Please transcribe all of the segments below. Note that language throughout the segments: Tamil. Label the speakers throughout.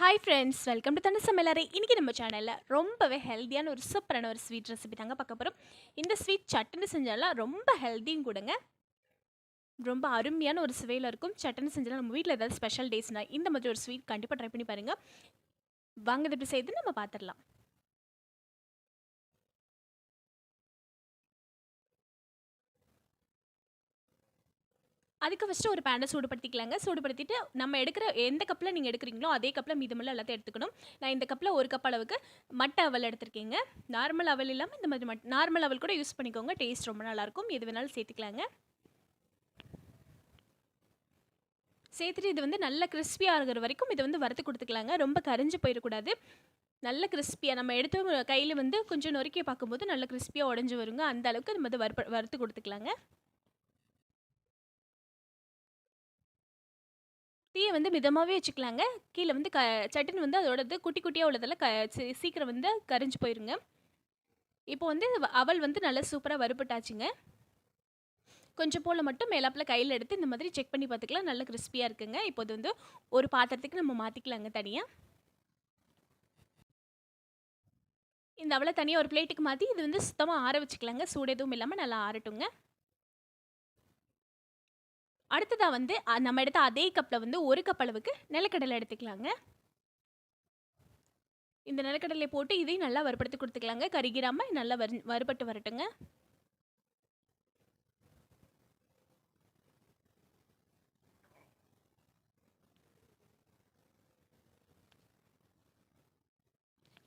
Speaker 1: ஹாய் ஃப்ரெண்ட்ஸ், வெல்கம் டு தன சமையலறை. இன்றைக்கி நம்ம சேனலில் ரொம்பவே ஹெல்த்தியான ஒரு சூப்பரான ஒரு ஸ்வீட் ரெசிபி தாங்க பார்க்க போகிறோம். இந்த ஸ்வீட் சட்டுன்னு செஞ்சாலாம் ரொம்ப ஹெல்த்தியும் கூடங்க. ரொம்ப அருமையான ஒரு சுவையில் இருக்கும். சட்டுன்னு செஞ்சாலும் நம்ம வீட்டில் ஏதாவது ஸ்பெஷல் டேஸ்னால் இந்த மாதிரி ஒரு ஸ்வீட் கண்டிப்பாக ட்ரை பண்ணி பாருங்கள். வாங்க இது எப்படி செய்து நம்ம பார்த்துடலாம். அதுக்கு ஃபஸ்ட்டு ஒரு பேனை சூடுபடுத்திக்கலாங்க. சூடுபடுத்திட்டு நம்ம எடுக்கிற எந்த கப்பில் நீங்கள் எடுக்கிறீங்களோ அதே கப்பில் மீதமுள்ள எல்லாத்தையும் எடுத்துக்கணும். நான் இந்த கப்பில் ஒரு கப் அளவுக்கு மட்டை அவல் எடுத்திருக்கேங்க. நார்மல் அவல் இல்லாமல் இந்த மாதிரி நார்மல் அவல் கூட யூஸ் பண்ணிக்கோங்க. டேஸ்ட் ரொம்ப நல்லாயிருக்கும். எது வேணாலும் சேர்த்துக்கலாங்க. சேர்த்துட்டு இது வந்து நல்ல கிறிஸ்பியாக ஆகிற வரைக்கும் இதை வந்து வறுத்து கொடுத்துக்கலாங்க. ரொம்ப கரிஞ்சு போயிடக்கூடாது. நல்ல கிறிஸ்பியாக நம்ம எடுத்து கையில் வந்து கொஞ்சம் நொறுக்கி பார்க்கும்போது நல்ல கிறிஸ்பியாக உடஞ்சி வருங்க. அந்த அளவுக்கு நம்ம வந்து வறுத்து கொடுத்துக்கலாங்க. தீயை வந்து மிதமாகவே வச்சுக்கலாங்க. கீழே வந்து சட்டுன்னு வந்து அதோடது குட்டி குட்டியாக உள்ளதெல்லாம் சீக்கிரம் வந்து கரிஞ்சு போயிருங்க. இப்போ வந்து அவல் வந்து நல்லா சூப்பராக வறுபட்டாச்சுங்க. கொஞ்சம் போல் மட்டும் மேலாப்பில் கையில் எடுத்து இந்த மாதிரி செக் பண்ணி பார்த்துக்கலாம். நல்ல கிறிஸ்பியாக இருக்குங்க. இப்போ இது வந்து ஒரு பாத்திரத்துக்கு நம்ம மாற்றிக்கலாங்க தனியாக. இந்த அவலை தனியாக ஒரு பிளேட்டுக்கு மாற்றி இது வந்து சுத்தமாக ஆற வச்சுக்கலாங்க. சூடு எதுவும் இல்லாமல் நல்லா ஆறட்டுங்க. அடுத்ததாக வந்து நம்ம எடுத்த அதே கப்பில் வந்து ஒரு கப் அளவுக்கு நிலக்கடலை எடுத்துக்கலாங்க. இந்த நிலக்கடலை போட்டு இதையும் நல்லா வறுபடுத்தி கொடுத்துக்கலாங்க. கருகிராமல் நல்லா வறுபட்டு வரட்டுங்க.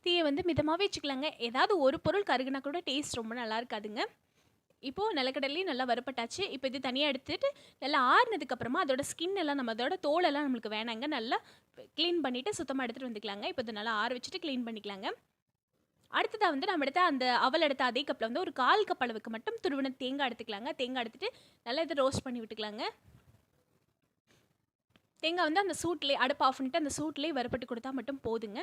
Speaker 1: தீயை வந்து மிதமாகவே வச்சுக்கலாங்க. ஏதாவது ஒரு பொருள் கருகுனா கூட டேஸ்ட் ரொம்ப நல்லா இருக்காதுங்க. இப்போது நிலக்கடலையும் நல்லா வறுப்பட்டாச்சு. இப்போ இது தனியாக எடுத்துகிட்டு நல்லா ஆறுனதுக்கப்புறமா அதோட ஸ்கின் எல்லாம் நம்ம அதோட தோலெல்லாம் நம்மளுக்கு வேணாங்க. நல்லா க்ளீன் பண்ணிவிட்டு சுத்தமாக எடுத்துகிட்டு வந்துக்கலாங்க. இப்போ இது நல்லா ஆற வச்சுட்டு க்ளீன் பண்ணிக்கலாங்க. அடுத்ததாக வந்து நம்ம எடுத்த அந்த அவல் எடுத்த அதே கப்பில் வந்து ஒரு 1/4 கப் அளவுக்கு மட்டும் துருவின தேங்காய் எடுத்துக்கலாங்க. தேங்காய் எடுத்துகிட்டு நல்லா இதை ரோஸ்ட் பண்ணி விட்டுக்கலாங்க. தேங்காய் வந்து அந்த சூட்லேயே அடுப்பு ஆஃப் பண்ணிட்டு அந்த சூட்லேயே வறுப்பட்டு கொடுத்தா மட்டும் போதுங்க.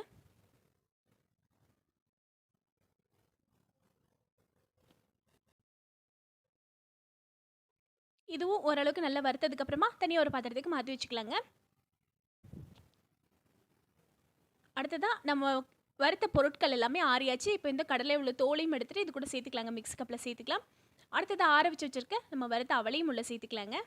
Speaker 1: இதுவும் ஓரளவுக்கு நல்லா வறுத்ததுக்கப்புறமா தனியாக ஒரு பாத்திரத்துக்கு மாற்றி வச்சுக்கலாங்க. அடுத்ததாக நம்ம வறுத்த பொருட்கள் எல்லாமே ஆறியாச்சு. இப்போ இந்த கடலை உள்ள தோலையும் எடுத்துகிட்டு இது கூட சேர்த்துக்கலாங்க. மிக்ஸ் கப்பில் சேர்த்துக்கலாம். அடுத்ததாக ஆற வச்சு வச்சுருக்க நம்ம வறுத்த அவளையும் உள்ள சேர்த்துக்கலாங்க.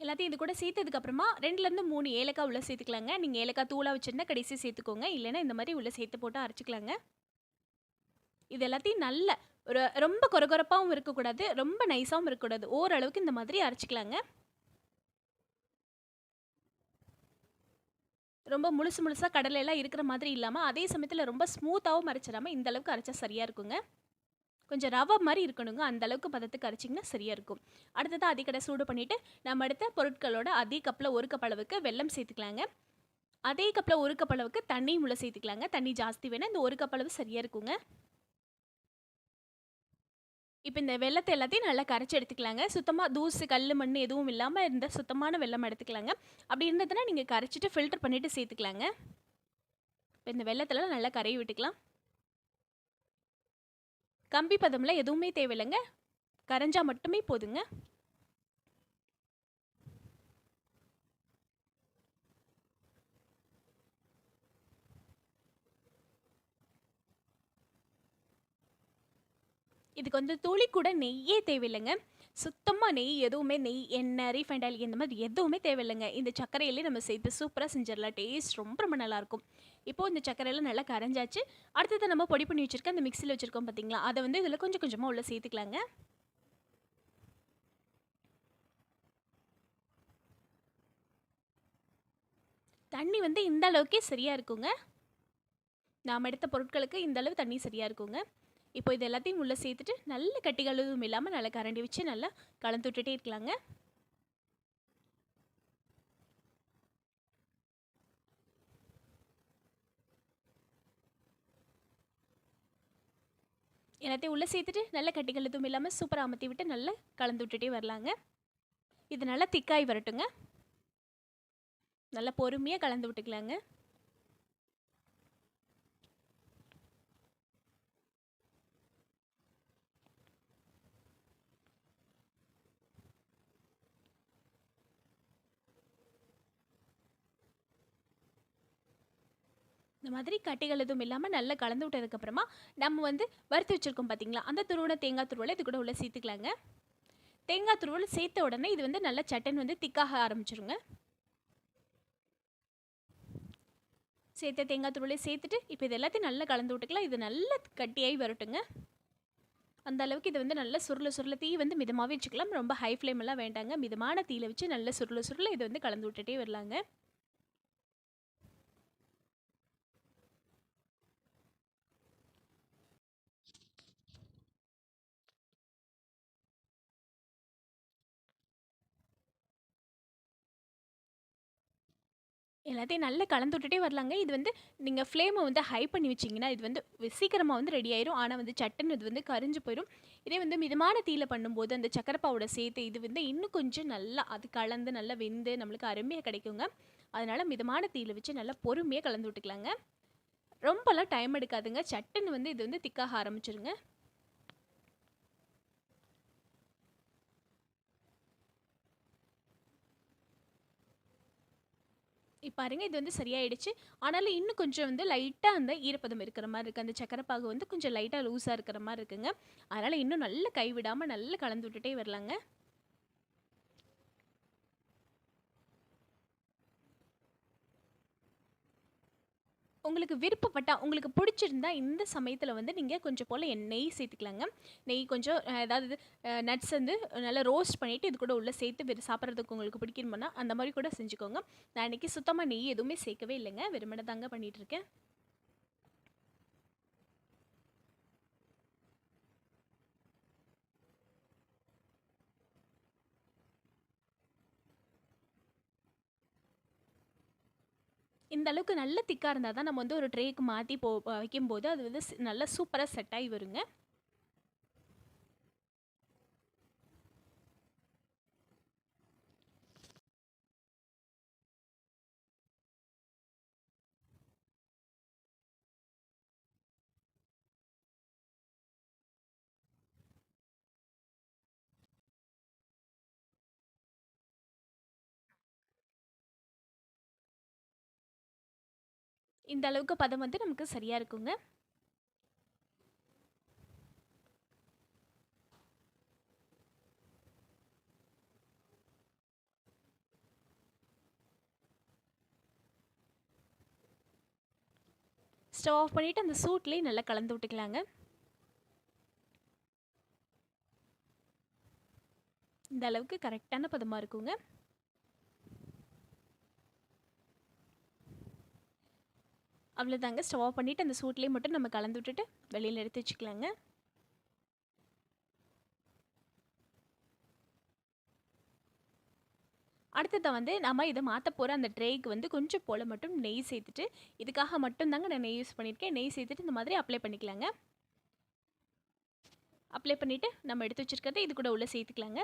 Speaker 1: எல்லாத்தையும் இது கூட சேர்த்ததுக்கப்புறமா 2லேருந்து 3 ஏலக்காய் உள்ளே சேர்த்துக்கலாங்க. நீங்கள் ஏலக்காய் தூளாக வச்சுருந்தா கடைசி சேர்த்துக்கோங்க. இல்லைன்னா இந்த மாதிரி உள்ளே சேர்த்து போட்டு அரைச்சிக்கலாங்க. இது எல்லாத்தையும் நல்ல ஒரு ரொம்ப கொரகொரப்பாகவும் இருக்கக்கூடாது, ரொம்ப நைஸாகவும் இருக்கக்கூடாது. ஓரளவுக்கு இந்த மாதிரி அரைச்சிக்கலாங்க. ரொம்ப முழுசாக கடலையெல்லாம் இருக்கிற மாதிரி இல்லாமல் அதே சமயத்தில் ரொம்ப ஸ்மூத்தாகவும் அரைச்சிடாமல் இந்த அளவுக்கு அரைச்சா சரியாக இருக்குங்க. கொஞ்சம் ரவை மாதிரி இருக்கணுங்க. அந்த அளவுக்கு பதத்துக்கு அரைச்சிங்கன்னா சரியாக இருக்கும். அடுத்ததாக அதே கடை சூடு பண்ணிவிட்டு நம்ம எடுத்த பொருட்களோட அதே கப்பில் ஒரு கப் அளவுக்கு வெல்லம் சேர்த்துக்கலாங்க. அதே கப்பில் ஒரு கப் அளவுக்கு தண்ணியும் உள்ள சேர்த்துக்கலாங்க. தண்ணி ஜாஸ்தி வேணால் இந்த ஒரு கப் அளவு சரியாக இருக்குங்க. இப்போ இந்த வெல்லத்தை எல்லாத்தையும் நல்லா கரைச்சி எடுத்துக்கலாங்க. சுத்தமாக தூசு கல் மண் எதுவும் இல்லாமல் இருந்த சுத்தமான வெல்லம் எடுத்துக்கலாங்க. அப்படி இருந்ததுன்னா நீங்கள் கரைச்சிட்டு ஃபில்டர் பண்ணிவிட்டு சேர்த்துக்கலாங்க. இப்போ இந்த வெல்லத்தில் நல்லா கரையை விட்டுக்கலாம். கம்பி பதமில் எதுவுமே தேவையில்லைங்க. கரைஞ்சா மட்டுமே போதுங்க. இதுக்கு வந்து துளி கூட நெய்யே தேவையில்லைங்க. சுத்தமாக நெய் எதுவுமே நெய் எண்ணெய் ரீஃபைண்ட் ஆயில் இந்த மாதிரி எதுவுமே தேவையில்லைங்க. இந்த சர்க்கரையிலே நம்ம சேர்த்து சூப்பராக செஞ்சிடலாம். டேஸ்ட் ரொம்ப ரொம்ப நல்லாயிருக்கும். இப்போது இந்த சர்க்கரையெல்லாம் நல்லா கரைஞ்சாச்சு. அடுத்தது நம்ம பொடி பண்ணி வச்சுருக்க அந்த மிக்சியில் வச்சுருக்கோம் பார்த்தீங்களா, அதை வந்து இதில் கொஞ்சம் கொஞ்சமாக உள்ளே சேர்த்துக்கலாங்க. தண்ணி வந்து இந்த அளவுக்கே சரியாக இருக்குங்க. நாம் எடுத்த பொருட்களுக்கு இந்த அளவு தண்ணி சரியாக இருக்குங்க. இப்போ இது எல்லாத்தையும் உள்ளே சேர்த்துட்டு நல்ல கட்டிகள் எதுவும் இல்லாமல் நல்லா கரண்டி வச்சு நல்லா கலந்து விட்டுட்டே இருக்கலாங்க. எல்லாத்தையும் உள்ளே சேர்த்துட்டு நல்ல கட்டிகள் எதுவும் இல்லாமல் சூப்பராக அமர்த்தி விட்டு நல்லா கலந்து விட்டுட்டே வரலாங்க. இது நல்லா திக்காய் வரட்டுங்க. நல்லா பொறுமையாக கலந்து விட்டுக்கலாங்க. இந்த மாதிரி கட்டிகள் எதுவும் இல்லாமல் நல்லா கலந்து விட்டதுக்கப்புறமா நம்ம வந்து வறுத்து வச்சுருக்கோம் பார்த்தீங்களா, அந்த துருவன தேங்காய் துருவலை இது கூட உள்ள சேர்த்துக்கலாங்க. தேங்காய் துருவல் சேர்த்த உடனே இது வந்து நல்லா சட்டன் வந்து திக்காக ஆரம்பிச்சிருங்க. சேர்த்த தேங்காய் துருவலை சேர்த்துட்டு இப்போ இது எல்லாத்தையும் நல்லா கலந்து விட்டுக்கலாம். இது நல்லா கட்டியாகி வரட்டுங்க. அந்த அளவுக்கு இது வந்து நல்லா சுருள தீ வந்து மிதமாகவே வச்சுக்கலாம். ரொம்ப ஹை ஃப்ளேம் எல்லாம் வேண்டாங்க. மிதமான தீயில வச்சு நல்லா சுருள இது வந்து கலந்து விட்டுட்டே வரலாங்க. எல்லாத்தையும் நல்லா கலந்து விட்டுட்டே வரலாங்க. இது வந்து நீங்கள் ஃப்ளேமை வந்து ஹை பண்ணி வச்சிங்கன்னா இது வந்து சீக்கிரமாக வந்து ரெடி ஆயிரும். ஆனால் வந்து சட்டுன்னு இது வந்து கரிஞ்சு போயிடும். இதே வந்து மிதமான தீயில பண்ணும்போது அந்த சக்கரை பாவோட சேர்த்து இது வந்து இன்னும் கொஞ்சம் நல்லா அது கலந்து நல்லா வெந்து நம்மளுக்கு அருமையாக கிடைக்குங்க. அதனால் மிதமான தீயில வச்சு நல்லா பொறுமையாக கலந்து விட்டுக்கலாங்க. ரொம்பலாம் டைம் எடுக்காதுங்க. சட்டுன்னு வந்து இது வந்து திக்காக ஆரம்பிச்சிருங்க. இப்போ பாருங்க இது வந்து சரியாயிடுச்சு. ஆனாலும் இன்னும் கொஞ்சம் வந்து லைட்டாக அந்த ஈரப்பதம் இருக்கிற மாதிரி இருக்குது. அந்த சக்கரை பாகு வந்து கொஞ்சம் லைட்டாக லூஸாக இருக்கிற மாதிரி இருக்குங்க. அதனால் இன்னும் நல்லா கைவிடாமல் நல்லா கலந்து விட்டுட்டே வரலாங்க. உங்களுக்கு விருப்பப்பட்டா உங்களுக்கு பிடிச்சிருந்தா இந்த சமயத்தில் வந்து நீங்கள் கொஞ்சம் போல் நெய் சேர்த்துக்கலாங்க. நெய் கொஞ்சம் ஏதாவது நட்ஸ் வந்து நல்லா ரோஸ்ட் பண்ணிவிட்டு இது கூட உள்ளே சேர்த்து சாப்பிட்றதுக்கு உங்களுக்கு பிடிக்கணும்னா அந்த மாதிரி கூட செஞ்சுக்கோங்க. நான் இன்றைக்கி சுத்தமாக நெய் எதுவுமே சேர்க்கவே இல்லைங்க. வெறுமனே தாங்க பண்ணிகிட்ருக்கேன். இந்த அளவுக்கு நல்ல திக்காக இருந்தால் தான் நம்ம வந்து ஒரு ட்ரேக்கு மாற்றி வைக்கும்போது அது வந்து நல்லா சூப்பராக செட் ஆகி வருங்க. இந்த அளவுக்கு பதம் வந்து நமக்கு சரியாக இருக்குங்க. ஸ்டவ் ஆஃப் பண்ணிவிட்டு அந்த சூட்லேயே நல்லா கலந்து விட்டுக்கலாங்க. இந்த அளவுக்கு கரெக்டான பதமாக இருக்குங்க. அவ்வளோதாங்க. ஸ்டவ் ஆஃப் பண்ணிவிட்டு அந்த சூட்லேயே மட்டும் நம்ம கலந்து விட்டுட்டு வெளியில் எடுத்து வச்சுக்கலாங்க. அடுத்தது வந்து நம்ம இதை மாற்ற போகிற அந்த ட்ரேக்கு வந்து கொஞ்சம் போல் மட்டும் நெய் சேர்த்துட்டு, இதுக்காக மட்டும்தாங்க நான் நெய் யூஸ் பண்ணியிருக்கேன். நெய் சேர்த்துட்டு இந்த மாதிரி அப்ளை பண்ணிக்கலாங்க. அப்ளை பண்ணிவிட்டு நம்ம எடுத்து வச்சுருக்கிறத இது கூட உள்ளே சேர்த்துக்கலாங்க.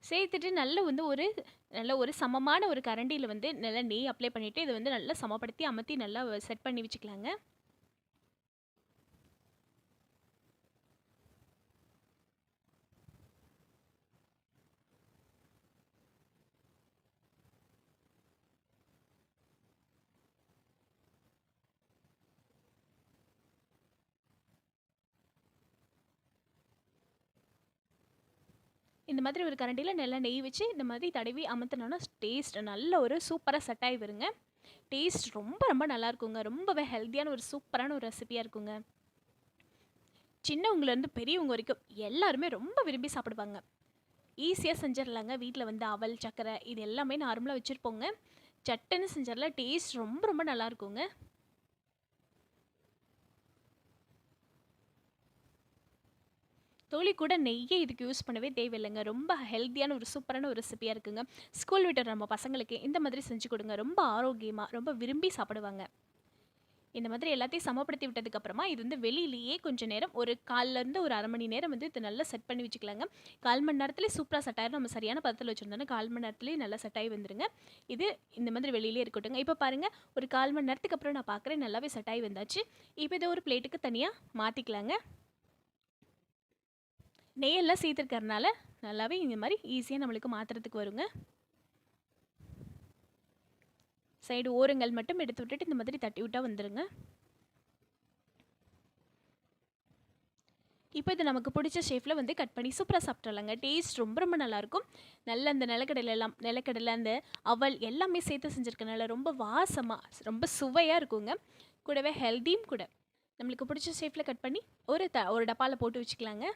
Speaker 1: சேர்த்துட்டு நல்ல ஒரு சமமான ஒரு கரண்டியில் வந்து நல்லா நெய் அப்ளை பண்ணிவிட்டு இதை வந்து நல்லா சமப்படுத்தி அமர்த்தி நல்லா செட் பண்ணி வச்சுக்கலாங்க. இந்த மாதிரி ஒரு கரண்டியில் நல்லா நெய் வச்சு இந்த மாதிரி தடவி அமர்த்தினோன்னா டேஸ்ட் நல்ல ஒரு சூப்பராக செட் ஆகி வருங்க. டேஸ்ட் ரொம்ப ரொம்ப நல்லா இருக்குங்க. ரொம்பவே ஹெல்த்தியான ஒரு சூப்பரான ஒரு ரெசிபியாக இருக்குங்க. சின்னவங்கலேருந்து பெரியவங்க வரைக்கும் எல்லாருமே ரொம்ப விரும்பி சாப்பிடுவாங்க. ஈஸியாக செஞ்சிடலாங்க. வீட்டில் வந்து அவல், சர்க்கரை இது எல்லாமே நார்மலாக வச்சுருப்போங்க. சட்டுன்னு செஞ்சிடலாம். டேஸ்ட் ரொம்ப ரொம்ப நல்லா இருக்குங்க. துளி கூட நெய்யே இதுக்கு யூஸ் பண்ணவே தேவையில்லைங்க. ரொம்ப ஹெல்த்தியான ஒரு சூப்பரான ஒரு ரெசிபியாக இருக்குங்க. ஸ்கூல் விட்டு நம்ம பசங்களுக்கு இந்த மாதிரி செஞ்சு கொடுங்க. ரொம்ப ஆரோக்கியமாக ரொம்ப விரும்பி சாப்பிடுவாங்க. இந்த மாதிரி எல்லாத்தையும் சமப்படுத்தி விட்டதுக்கப்புறமா இது வந்து வெளியிலேயே கொஞ்சம் நேரம் ஒரு 1/4லேருந்து ஒரு 1/2 மணி நேரம் வந்து இது நல்லா செட் பண்ணி வச்சுக்கலாங்க. 1/4 மணி நேரத்துலேயே சூப்பராக செட் ஆயிரும். நம்ம சரியான பதத்தில் வச்சுருந்தோன்னா 1/4 மணி நேரத்துலேயே நல்லா செட் ஆகி வந்துருங்க. இது இந்த மாதிரி வெளியிலே இருக்கட்டுங்க. இப்போ பாருங்கள், ஒரு 1/4 மணி நேரத்துக்கு அப்புறம் நான் பார்க்குறேன் நல்லாவே செட் ஆகி வந்தாச்சு. இப்போ இதை ஒரு பிளேட்டுக்கு தனியாக மாற்றிக்கலாங்க. நெய்யெல்லாம் சேர்த்துருக்கறனால நல்லாவே இந்த மாதிரி ஈஸியாக நம்மளுக்கு மாற்றுறதுக்கு வருங்க. சைடு ஓரங்கள் மட்டும் எடுத்து விட்டுட்டு இந்த மாதிரி தட்டி விட்டால் வந்துடுங்க. இப்போ இது நமக்கு பிடிச்ச ஷேப்பில் வந்து கட் பண்ணி சூப்பராக சாப்பிட்றலாங்க. டேஸ்ட் ரொம்ப ரொம்ப நல்லாயிருக்கும். நல்ல அந்த நிலக்கடலை அந்த அவல் எல்லாமே சேர்த்து செஞ்சுருக்கனால ரொம்ப வாசமாக ரொம்ப சுவையாக இருக்குங்க. கூடவே ஹெல்த்தியும் கூட. நம்மளுக்கு பிடிச்ச ஷேப்பில் கட் பண்ணி ஒரு டப்பாவில் போட்டு வச்சுக்கலாங்க.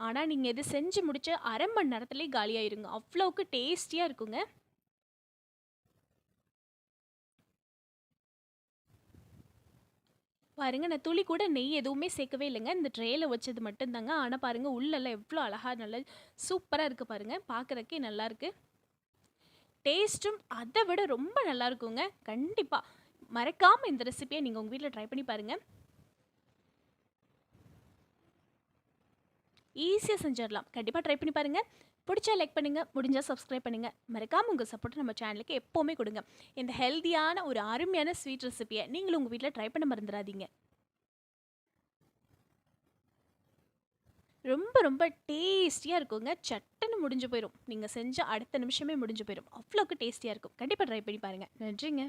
Speaker 1: ஆனால் நீங்கள் இது செஞ்சு முடிச்ச அரை மணி நேரத்துலேயே காலியாயிருங்க. அவ்வளோவுக்கு டேஸ்டியாக இருக்குங்க. பாருங்கள், நான் துளி கூட நெய் எதுவுமே சேர்க்கவே இல்லைங்க. இந்த ட்ரேயில் வச்சது மட்டும்தாங்க. ஆனால் பாருங்கள், உள்ளெல்லாம் எவ்வளோ அழகாக நல்லா சூப்பராக இருக்குது பாருங்கள். பார்க்குறக்கே நல்லாயிருக்கு. டேஸ்ட்டும் அதை விட ரொம்ப நல்லா இருக்குங்க. கண்டிப்பாக மறக்காமல் இந்த ரெசிபியை நீங்கள் உங்கள் வீட்டில் ட்ரை பண்ணி பாருங்கள். ஈஸியாக செஞ்சிடலாம். கண்டிப்பாக ட்ரை பண்ணி பாருங்கள். பிடிச்சா லைக் பண்ணுங்கள், முடிஞ்சால் சப்ஸ்கிரைப் பண்ணுங்கள். மறக்காமல் உங்கள் சப்போர்ட் நம்ம சேனலுக்கு எப்போவுமே கொடுங்க. இந்த ஹெல்த்தியான ஒரு அருமையான ஸ்வீட் ரெசிபியை நீங்களும் உங்கள் வீட்டில் ட்ரை பண்ண மறந்துடாதீங்க. ரொம்ப ரொம்ப டேஸ்டியாக இருக்குங்க. சட்டுன்னு முடிஞ்சு போயிடும். நீங்கள் செஞ்ச அடுத்த நிமிஷமே முடிஞ்சு போயிடும். அவ்வளோக்கு டேஸ்டியாக இருக்கும். கண்டிப்பாக ட்ரை பண்ணி பாருங்கள். நன்றிங்க.